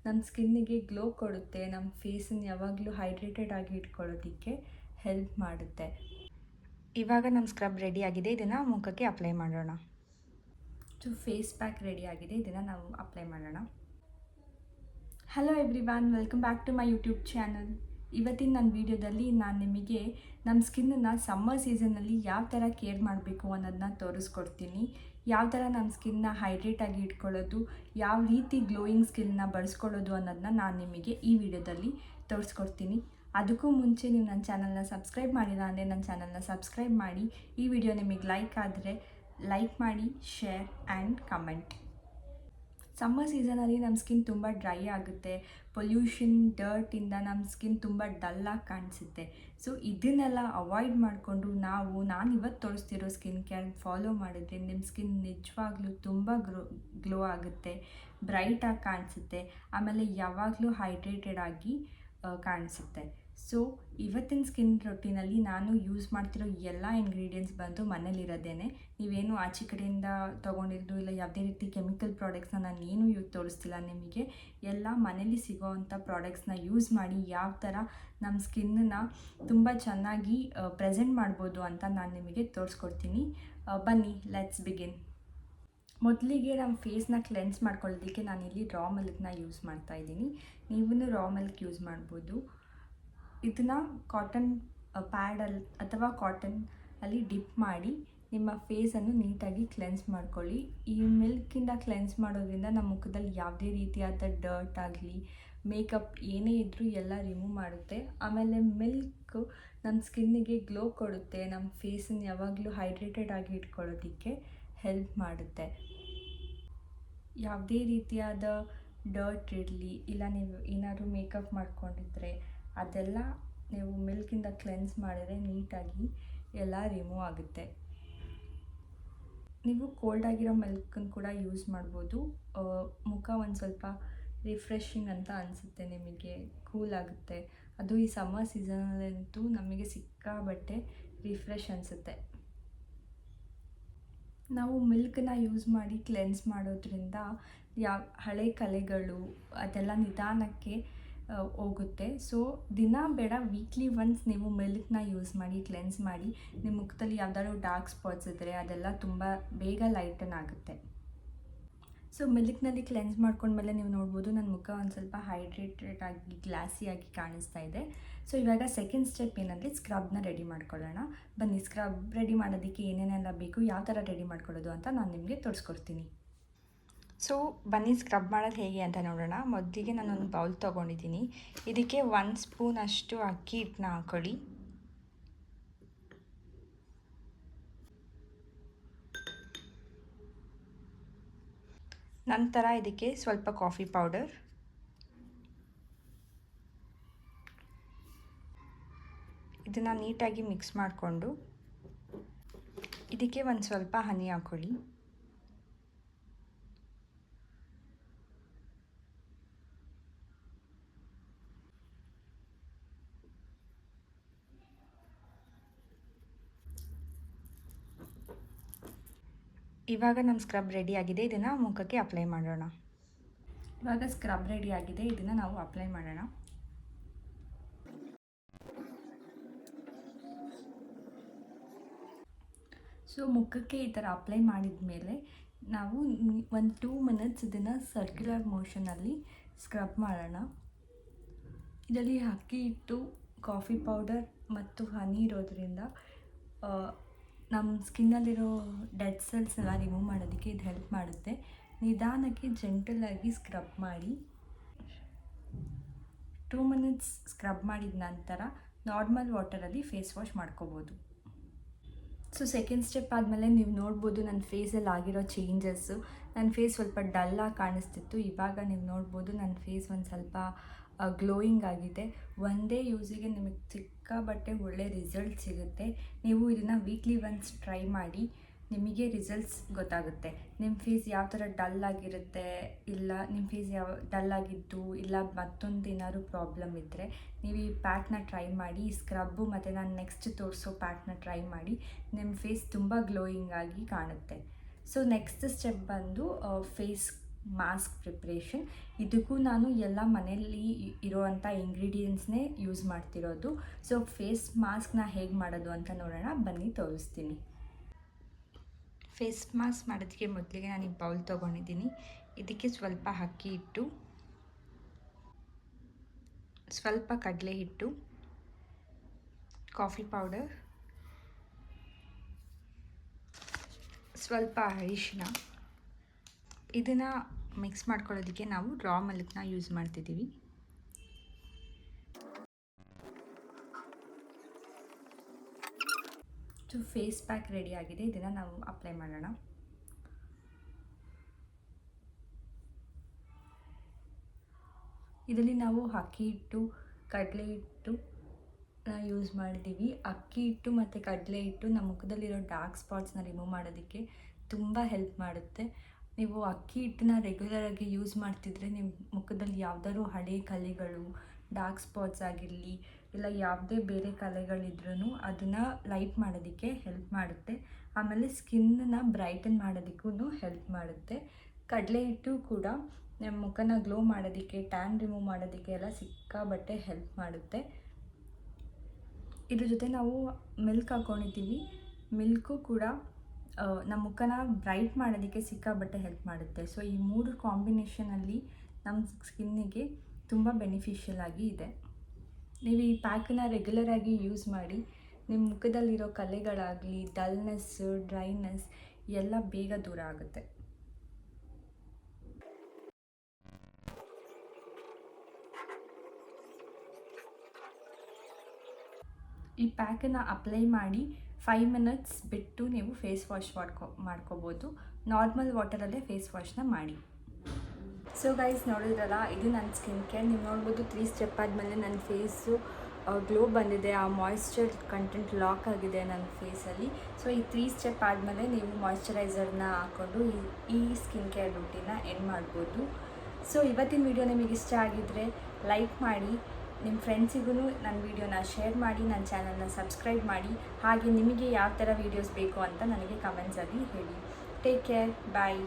ನಮ್ಮ ಸ್ಕಿನ್ನಿಗೆ ಗ್ಲೋ ಕೊಡುತ್ತೆ, ನಮ್ಮ ಫೇಸನ್ನು ಯಾವಾಗಲೂ ಹೈಡ್ರೇಟೆಡ್ ಆಗಿ ಇಟ್ಕೊಳ್ಳೋದಕ್ಕೆ ಹೆಲ್ಪ್ ಮಾಡುತ್ತೆ. ಇವಾಗ ನಮ್ಮ ಸ್ಕ್ರಬ್ ರೆಡಿ ಆಗಿದೆ, ಇದನ್ನು ಮುಖಕ್ಕೆ ಅಪ್ಲೈ ಮಾಡೋಣ. ಸೊ ಫೇಸ್ ಪ್ಯಾಕ್ ರೆಡಿ ಆಗಿದೆ, ಇದನ್ನು ನಾವು ಅಪ್ಲೈ ಮಾಡೋಣ. Hello everyone, welcome back to my YouTube channel. ಇವತ್ತಿನ ನನ್ನ ವೀಡಿಯೋದಲ್ಲಿ ನಾನು ನಿಮಗೆ ನಮ್ಮ ಸ್ಕಿನ್ನನ್ನು ಸಮ್ಮರ್ ಸೀಸನ್ನಲ್ಲಿ ಯಾವ ಥರ ಕೇರ್ ಮಾಡಬೇಕು ಅನ್ನೋದನ್ನ ತೋರಿಸ್ಕೊಡ್ತೀನಿ. ಯಾವ ಥರ ನಮ್ಮ ಸ್ಕಿನ್ನ ಹೈಡ್ರೇಟಾಗಿ ಇಟ್ಕೊಳ್ಳೋದು, ಯಾವ ರೀತಿ ಗ್ಲೋಯಿಂಗ್ ಸ್ಕಿನ್ನ ಬಳಸ್ಕೊಳ್ಳೋದು ಅನ್ನೋದನ್ನ ನಾನು ನಿಮಗೆ ಈ ವಿಡಿಯೋದಲ್ಲಿ ತೋರಿಸ್ಕೊಡ್ತೀನಿ. ಅದಕ್ಕೂ ಮುಂಚೆ ನೀವು ನನ್ನ ಚಾನಲ್ನ ಸಬ್ಸ್ಕ್ರೈಬ್ ಮಾಡಿಲ್ಲ ಅಂದರೆ ನನ್ನ ಚಾನಲ್ನ ಸಬ್ಸ್ಕ್ರೈಬ್ ಮಾಡಿ. ಈ ವಿಡಿಯೋ ನಿಮಗೆ ಲೈಕ್ ಆದರೆ ಲೈಕ್ ಮಾಡಿ, ಶೇರ್ ಆ್ಯಂಡ್ ಕಮೆಂಟ್. ಸಮ್ಮರ್ ಸೀಸನಲ್ಲಿ ನಮ್ಮ ಸ್ಕಿನ್ ತುಂಬ ಡ್ರೈ ಆಗುತ್ತೆ, ಪೊಲ್ಯೂಷನ್ ಡರ್ಟಿಂದ ನಮ್ಮ ಸ್ಕಿನ್ ತುಂಬ ಡಲ್ಲಾಗಿ ಕಾಣಿಸುತ್ತೆ. ಸೊ ಇದನ್ನೆಲ್ಲ ಅವಾಯ್ಡ್ ಮಾಡಿಕೊಂಡು ನಾನು ಇವತ್ತು ತೋರಿಸ್ತಿರೋ ಸ್ಕಿನ್ ಕೇರ್ ಫಾಲೋ ಮಾಡಿದ್ರೆ ನಿಮ್ಮ ಸ್ಕಿನ್ ನಿಜವಾಗ್ಲೂ ತುಂಬ ಗ್ಲೋ ಆಗುತ್ತೆ, ಬ್ರೈಟಾಗಿ ಕಾಣಿಸುತ್ತೆ, ಆಮೇಲೆ ಯಾವಾಗಲೂ ಹೈಡ್ರೇಟೆಡ್ ಆಗಿ ಕಾಣಿಸುತ್ತೆ. ಸೊ ಇವತ್ತಿನ ಸ್ಕಿನ್ ರೊಟೀನಲ್ಲಿ ನಾನು ಯೂಸ್ ಮಾಡ್ತಿರೋ ಎಲ್ಲ ಇಂಗ್ರೀಡಿಯೆಂಟ್ಸ್ ಬಂದು ಮನೇಲಿರೋದೇನೆ. ನೀವೇನು ಆಚೆ ಕಡೆಯಿಂದ ತೊಗೊಂಡಿರೋದು ಇಲ್ಲ ಯಾವುದೇ ರೀತಿ ಕೆಮಿಕಲ್ ಪ್ರಾಡಕ್ಟ್ಸ್ನ ನಾನು ಏನು ತೋರಿಸ್ತಿಲ್ಲ ನಿಮಗೆ. ಎಲ್ಲ ಮನೇಲಿ ಸಿಗೋವಂಥ ಪ್ರಾಡಕ್ಟ್ಸ್ನ ಯೂಸ್ ಮಾಡಿ ಯಾವ ಥರ ನಮ್ಮ ಸ್ಕಿನ್ನನ್ನು ತುಂಬ ಚೆನ್ನಾಗಿ ಪ್ರೆಸೆಂಟ್ ಮಾಡ್ಬೋದು ಅಂತ ನಾನು ನಿಮಗೆ ತೋರಿಸ್ಕೊಡ್ತೀನಿ. ಬನ್ನಿ, ಲೆಟ್ಸ್ ಬಿಗಿನ್. ಮೊದಲಿಗೆ ನಮ್ಮ ಫೇಸ್ನ ಕ್ಲೆನ್ಸ್ ಮಾಡ್ಕೊಳ್ಳೋದಕ್ಕೆ ನಾನಿಲ್ಲಿ ರಾ ಮಿಲ್ಕ್ನ ಯೂಸ್ ಮಾಡ್ತಾಯಿದ್ದೀನಿ. ನೀವೂ ರಾ ಮಿಲ್ಕ್ ಯೂಸ್ ಮಾಡ್ಬೋದು. ಇದನ್ನು ಕಾಟನ್ ಪ್ಯಾಡಲ್ಲಿ ಅಥವಾ ಕಾಟನ್ ಅಲ್ಲಿ ಡಿಪ್ ಮಾಡಿ ನಿಮ್ಮ ಫೇಸನ್ನು ನೀಟಾಗಿ ಕ್ಲೆನ್ಸ್ ಮಾಡ್ಕೊಳ್ಳಿ. ಈ ಮಿಲ್ಕಿಂದ ಕ್ಲೆನ್ಸ್ ಮಾಡೋದ್ರಿಂದ ನಮ್ಮ ಮುಖದಲ್ಲಿ ಯಾವುದೇ ರೀತಿಯಾದ ಡರ್ಟ್ ಆಗಲಿ, ಮೇಕಪ್ ಏನೇ ಇದ್ದರೂ ಎಲ್ಲ ರಿಮೂವ್ ಮಾಡುತ್ತೆ. ಆಮೇಲೆ ಮಿಲ್ಕ್ ನಮ್ಮ ಸ್ಕಿನ್ನಿಗೆ ಗ್ಲೋ ಕೊಡುತ್ತೆ, ನಮ್ಮ ಫೇಸನ್ನು ಯಾವಾಗಲೂ ಹೈಡ್ರೇಟೆಡ್ ಆಗಿ ಇಟ್ಕೊಳ್ಳೋದಕ್ಕೆ ಹೆಲ್ಪ್ ಮಾಡುತ್ತೆ. ಯಾವುದೇ ರೀತಿಯಾದ ಡರ್ಟ್ ಇರಲಿ, ಇಲ್ಲ ನೀವು ಏನಾದರೂ ಮೇಕಪ್ ಮಾಡ್ಕೊಂಡಿದ್ರೆ ಅದೆಲ್ಲ ನೀವು ಮಿಲ್ಕಿಂದ ಕ್ಲೆನ್ಸ್ ಮಾಡಿದರೆ ನೀಟಾಗಿ ಎಲ್ಲ ರಿಮೂವ್ ಆಗುತ್ತೆ. ನೀವು ಕೋಲ್ಡ್ ಆಗಿರೋ ಮಿಲ್ಕನ್ನು ಕೂಡ ಯೂಸ್ ಮಾಡ್ಬೋದು. ಮುಖ ಒಂದು ಸ್ವಲ್ಪ ರಿಫ್ರೆಶಿಂಗ್ ಅಂತ ಅನಿಸುತ್ತೆ, ನಿಮಗೆ ಕೂಲ್ ಆಗುತ್ತೆ. ಅದು ಈ ಸಮ್ಮರ್ ಸೀಸನಲ್ಲಂತೂ ನಮಗೆ ಸಿಕ್ಕಾಬಟ್ಟೆ ರಿಫ್ರೆಶ್ ಅನಿಸುತ್ತೆ. ನಾವು ಮಿಲ್ಕನ್ನ ಯೂಸ್ ಮಾಡಿ ಕ್ಲೆನ್ಸ್ ಮಾಡೋದ್ರಿಂದ ಹಳೆ ಕಲೆಗಳು ಅದೆಲ್ಲ ನಿಧಾನಕ್ಕೆ ಹೋಗುತ್ತೆ. ಸೊ ದಿನ ಬೇಡ, ವೀಕ್ಲಿ ಒನ್ಸ್ ನೀವು ಮಿಲ್ಕ್ನ ಯೂಸ್ ಮಾಡಿ ಕ್ಲೆನ್ಸ್ ಮಾಡಿ. ನಿಮ್ಮ ಮುಖದಲ್ಲಿ ಯಾವ್ದಾದ್ರು ಡಾರ್ಕ್ ಸ್ಪಾಟ್ಸ್ ಇದ್ದರೆ ಅದೆಲ್ಲ ತುಂಬ ಬೇಗ ಲೈಟನ್ ಆಗುತ್ತೆ. ಸೊ ಮಿಲ್ಕ್ನಲ್ಲಿ ಕ್ಲೆನ್ಸ್ ಮಾಡ್ಕೊಂಡ್ಮೇಲೆ ನೀವು ನೋಡ್ಬೋದು ನನ್ನ ಮುಖ ಒಂದು ಸ್ವಲ್ಪ ಹೈಡ್ರೇಟೆಡ್ ಆಗಿ ಗ್ಲಾಸಿಯಾಗಿ ಕಾಣಿಸ್ತಾ ಇದೆ. ಸೊ ಇವಾಗ ಸೆಕೆಂಡ್ ಸ್ಟೆಪ್ ಏನಂದರೆ ಸ್ಕ್ರಬ್ನ ರೆಡಿ ಮಾಡ್ಕೊಳ್ಳೋಣ. ಬನ್ನಿ, ಸ್ಕ್ರಬ್ ರೆಡಿ ಮಾಡೋದಕ್ಕೆ ಏನೇನೆಲ್ಲ ಬೇಕು, ಯಾವ ಥರ ರೆಡಿ ಮಾಡ್ಕೊಳ್ಳೋದು ಅಂತ ನಾನು ನಿಮಗೆ ತೋರಿಸ್ಕೊಡ್ತೀನಿ. ಸೊ ಬನ್ನಿ ಸ್ಕ್ರಬ್ ಮಾಡೋದು ಹೇಗೆ ಅಂತ ನೋಡೋಣ. ಮೊದಲಿಗೆ ನಾನೊಂದು ಬೌಲ್ ತೊಗೊಂಡಿದ್ದೀನಿ. ಇದಕ್ಕೆ 1 ಸ್ಪೂನ್ ಅಷ್ಟು ಅಕ್ಕಿ ಹಿಟ್ಟನ್ನ ಹಾಕೊಳ್ಳಿ. ನಂತರ ಇದಕ್ಕೆ ಸ್ವಲ್ಪ ಕಾಫಿ ಪೌಡರ್, ಇದನ್ನು ನೀಟಾಗಿ ಮಿಕ್ಸ್ ಮಾಡಿಕೊಂಡು ಇದಕ್ಕೆ ಒಂದು ಸ್ವಲ್ಪ ಹನಿ ಹಾಕೊಳ್ಳಿ. ಇವಾಗ ನಮ್ಮ ಸ್ಕ್ರಬ್ ರೆಡಿ ಆಗಿದೆ, ಇದನ್ನು ಮುಖಕ್ಕೆ ಅಪ್ಲೈ ಮಾಡೋಣ. ಇವಾಗ ಸ್ಕ್ರಬ್ ರೆಡಿ ಆಗಿದೆ, ಇದನ್ನು ನಾವು ಅಪ್ಲೈ ಮಾಡೋಣ. ಸೊ ಮುಖಕ್ಕೆ ಈ ಥರ ಅಪ್ಲೈ ಮಾಡಿದ ಮೇಲೆ ನಾವು ಒಂದು 2 ಮಿನಿಟ್ಸ್ ಇದನ್ನು ಸರ್ಕ್ಯುಲರ್ ಮೋಷನಲ್ಲಿ ಸ್ಕ್ರಬ್ ಮಾಡೋಣ. ಇದರಲ್ಲಿ ಅಕ್ಕಿ ಹಿಟ್ಟು, ಕಾಫಿ ಪೌಡರ್ ಮತ್ತು ಹನಿ ಇರೋದ್ರಿಂದ ನಮ್ಮ ಸ್ಕಿನ್ನಲ್ಲಿರೋ ಡೆಡ್ ಸೆಲ್ಸ್ ಎಲ್ಲ ರಿಮೂವ್ ಮಾಡೋದಕ್ಕೆ ಇದು ಹೆಲ್ಪ್ ಮಾಡುತ್ತೆ. ನಿಧಾನಕ್ಕೆ ಜೆಂಟಲಾಗಿ ಸ್ಕ್ರಬ್ ಮಾಡಿ 2 ಮಿನಿಟ್ಸ್ ಸ್ಕ್ರಬ್ ಮಾಡಿದ ನಂತರ ನಾರ್ಮಲ್ ವಾಟರಲ್ಲಿ ಫೇಸ್ ವಾಶ್ ಮಾಡ್ಕೋಬೋದು. ಸೊ ಸೆಕೆಂಡ್ ಸ್ಟೆಪ್ ಆದಮೇಲೆ ನೀವು ನೋಡ್ಬೋದು ನನ್ನ ಫೇಸಲ್ಲಿ ಆಗಿರೋ ಚೇಂಜಸ್ಸು. ನನ್ನ ಫೇಸ್ ಸ್ವಲ್ಪ ಡಲ್ಲಾಗಿ ಕಾಣಿಸ್ತಿತ್ತು, ಇವಾಗ ನೀವು ನೋಡ್ಬೋದು ನನ್ನ ಫೇಸ್ ಒಂದು ಸ್ವಲ್ಪ ಗ್ಲೋಯಿಂಗ್ ಆಗಿದೆ. ಒಂದೇ ಯೂಸಿಗೆ ನಿಮಗೆ ಸಿಕ್ಕಾಬಟ್ಟೆ ಒಳ್ಳೆ ರಿಸಲ್ಟ್ ಸಿಗುತ್ತೆ. ನೀವು ಇದನ್ನು ವೀಕ್ಲಿ ಒನ್ಸ್ ಟ್ರೈ ಮಾಡಿ, ನಿಮಗೆ ರಿಸಲ್ಟ್ಸ್ ಗೊತ್ತಾಗುತ್ತೆ. ನಿಮ್ಮ ಫೇಸ್ ಯಾವ ಥರ ಡಲ್ ಆಗಿರುತ್ತೆ, ಇಲ್ಲ ನಿಮ್ಮ ಫೇಸ್ ಯಾವ ಡಲ್ ಆಗಿದ್ದು, ಇಲ್ಲ ಮತ್ತೊಂದು ಏನಾದ್ರು ಪ್ರಾಬ್ಲಮ್ ಇದ್ದರೆ ನೀವು ಈ ಪ್ಯಾಕ್ನ ಟ್ರೈ ಮಾಡಿ. ಈ ಸ್ಕ್ರಬ್ಬು ಮತ್ತು ನಾನು ನೆಕ್ಸ್ಟ್ ತೋರಿಸೋ ಪ್ಯಾಕ್ನ ಟ್ರೈ ಮಾಡಿ, ನಿಮ್ಮ ಫೇಸ್ ತುಂಬ ಗ್ಲೋಯಿಂಗ್ ಆಗಿ ಕಾಣುತ್ತೆ. ಸೊ ನೆಕ್ಸ್ಟ್ ಸ್ಟೆಪ್ ಬಂದು ಫೇಸ್ ಮಾಸ್ಕ್ ಪ್ರಿಪ್ರೇಷನ್. ಇದಕ್ಕೂ ನಾನು ಎಲ್ಲ ಮನೆಯಲ್ಲಿ ಇರೋವಂಥ ಇಂಗ್ರೀಡಿಯೆಂಟ್ಸ್ನೇ ಯೂಸ್ ಮಾಡ್ತಿರೋದು. ಸೊ ಫೇಸ್ ಮಾಸ್ಕ್ನ ಹೇಗೆ ಮಾಡೋದು ಅಂತ ನೋಡೋಣ, ಬನ್ನಿ ತೋರಿಸ್ತೀನಿ. ಫೇಸ್ ಮಾಸ್ಕ್ ಮಾಡೋದಕ್ಕೆ ಮೊದಲಿಗೆ ನಾನು ಈ ಬೌಲ್ ತೊಗೊಂಡಿದ್ದೀನಿ. ಇದಕ್ಕೆ ಸ್ವಲ್ಪ ಅಕ್ಕಿ ಹಿಟ್ಟು, ಸ್ವಲ್ಪ ಕಡಲೆ ಹಿಟ್ಟು, ಕಾಫಿ ಪೌಡರ್, ಸ್ವಲ್ಪ ಅರಿಶಿನ. ಇದನ್ನು ಮಿಕ್ಸ್ ಮಾಡ್ಕೊಳ್ಳೋದಕ್ಕೆ ನಾವು ರಾ ಮಿಲ್ಕ್ನ ಯೂಸ್ ಮಾಡ್ತಿದ್ದೀವಿ. ಫೇಸ್ ಪ್ಯಾಕ್ ರೆಡಿ ಆಗಿದೆ, ಇದನ್ನು ನಾವು ಅಪ್ಲೈ ಮಾಡೋಣ. ಇದರಲ್ಲಿ ನಾವು ಅಕ್ಕಿ ಹಿಟ್ಟು, ಕಡಲೆ ಹಿಟ್ಟು ಯೂಸ್ ಮಾಡಿದ್ದೀವಿ. ಅಕ್ಕಿ ಹಿಟ್ಟು ಮತ್ತು ಕಡಲೆ ಹಿಟ್ಟು ನಮ್ಮ ಮುಖದಲ್ಲಿರೋ ಡಾರ್ಕ್ ಸ್ಪಾಟ್ಸ್ನ ರಿಮೂವ್ ಮಾಡೋದಕ್ಕೆ ತುಂಬ ಹೆಲ್ಪ್ ಮಾಡುತ್ತೆ. ನೀವು ಅಕ್ಕಿ ಹಿಟ್ಟನ್ನ ರೆಗ್ಯುಲರಾಗಿ ಯೂಸ್ ಮಾಡ್ತಿದ್ರೆ ನಿಮ್ಮ ಮುಖದಲ್ಲಿ ಯಾವುದಾದ್ರು ಹಳೆ ಕಲೆಗಳು, ಡಾರ್ಕ್ ಸ್ಪಾಟ್ಸ್ ಆಗಿರಲಿ ಇಲ್ಲ ಯಾವುದೇ ಬೇರೆ ಕಲೆಗಳಿದ್ರೂ ಅದನ್ನು ಲೈಟ್ ಮಾಡೋದಕ್ಕೆ ಹೆಲ್ಪ್ ಮಾಡುತ್ತೆ. ಆಮೇಲೆ ಸ್ಕಿನ್ನನ್ನು ಬ್ರೈಟನ್ ಮಾಡೋದಕ್ಕೂ ಹೆಲ್ಪ್ ಮಾಡುತ್ತೆ. ಕಡಲೆ ಹಿಟ್ಟು ಕೂಡ ನಮ್ಮ ಮುಖನ ಗ್ಲೋ ಮಾಡೋದಕ್ಕೆ, ಟ್ಯಾನ್ ರಿಮೂವ್ ಮಾಡೋದಕ್ಕೆ ಎಲ್ಲ ಸಿಕ್ಕಾಬಟ್ಟೆ ಹೆಲ್ಪ್ ಮಾಡುತ್ತೆ. ಇದ್ರ ಜೊತೆ ನಾವು ಮಿಲ್ಕ್ ಹಾಕ್ಕೊಂಡಿದ್ದೀವಿ. ಮಿಲ್ಕು ಕೂಡ ನಮ್ಮ ಮುಖನ ಬ್ರೈಟ್ ಮಾಡೋದಕ್ಕೆ ಸಿಕ್ಕಾಬಟ್ಟೆ ಹೆಲ್ಪ್ ಮಾಡುತ್ತೆ. ಸೊ ಈ 3 ಕಾಂಬಿನೇಷನಲ್ಲಿ ನಮ್ಮ ಸ್ಕಿನ್ನಿಗೆ ತುಂಬ ಬೆನಿಫಿಷಿಯಲ್ ಆಗಿ ಇದೆ. ನೀವು ಈ ಪ್ಯಾಕನ್ನು ರೆಗ್ಯುಲರಾಗಿ ಯೂಸ್ ಮಾಡಿ ನಿಮ್ಮ ಮುಖದಲ್ಲಿರೋ ಕಲೆಗಳಾಗಲಿ, ಡಲ್ನೆಸ್ಸು, ಡ್ರೈನೆಸ್ ಎಲ್ಲ ಬೇಗ ದೂರ ಆಗುತ್ತೆ. ಈ ಪ್ಯಾಕನ್ನು ಅಪ್ಲೈ ಮಾಡಿ 5 ಮಿನಿಟ್ಸ್ ಬಿಟ್ಟು ನೀವು ಫೇಸ್ ವಾಶ್ ಮಾಡ್ಕೋಬೋದು. ನಾರ್ಮಲ್ ವಾಟರಲ್ಲೇ ಫೇಸ್ ವಾಶ್ನ ಮಾಡಿ. ಸೊ ಗೈಸ್, ನೋಡಿದ್ರಲ್ಲ, ಇದು ನನ್ನ ಸ್ಕಿನ್ ಕೇರ್. ನೀವು ನೋಡ್ಬೋದು 3 ಸ್ಟೆಪ್ ಆದಮೇಲೆ ನನ್ನ ಫೇಸು ಗ್ಲೋ ಬಂದಿದೆ. ಆ ಮಾಯ್ಶ್ಚರ್ ಕಂಟೆಂಟ್ ಲಾಕ್ ಆಗಿದೆ ನನ್ನ ಫೇಸಲ್ಲಿ. ಸೊ ಈ 3 ಸ್ಟೆಪ್ ಆದಮೇಲೆ ನೀವು ಮಾಯ್ಶ್ಚರೈಸರ್ನ ಹಾಕ್ಕೊಂಡು ಈ ಸ್ಕಿನ್ ಕೇರ್ ರೂಟೀನ್ನ ಎಂಡ್ ಮಾಡ್ಬೋದು. ಸೊ ಇವತ್ತಿನ ವಿಡಿಯೋ ನಿಮಗೆ ಇಷ್ಟ ಆಗಿದ್ದರೆ ಲೈಕ್ ಮಾಡಿ, ನಿಮ್ಮ ಫ್ರೆಂಡ್ಸಿಗೂ ನನ್ನ ವಿಡಿಯೋನ ಶೇರ್ ಮಾಡಿ, ನನ್ನ ಚಾನಲ್ನ ಸಬ್ಸ್ಕ್ರೈಬ್ ಮಾಡಿ. ಹಾಗೆ ನಿಮಗೆ ಯಾವ ಥರ ವೀಡಿಯೋಸ್ ಬೇಕು ಅಂತ ನನಗೆ ಕಮೆಂಟ್ಸಲ್ಲಿ ಹೇಳಿ. ಟೇಕ್ ಕೇರ್, ಬಾಯ್.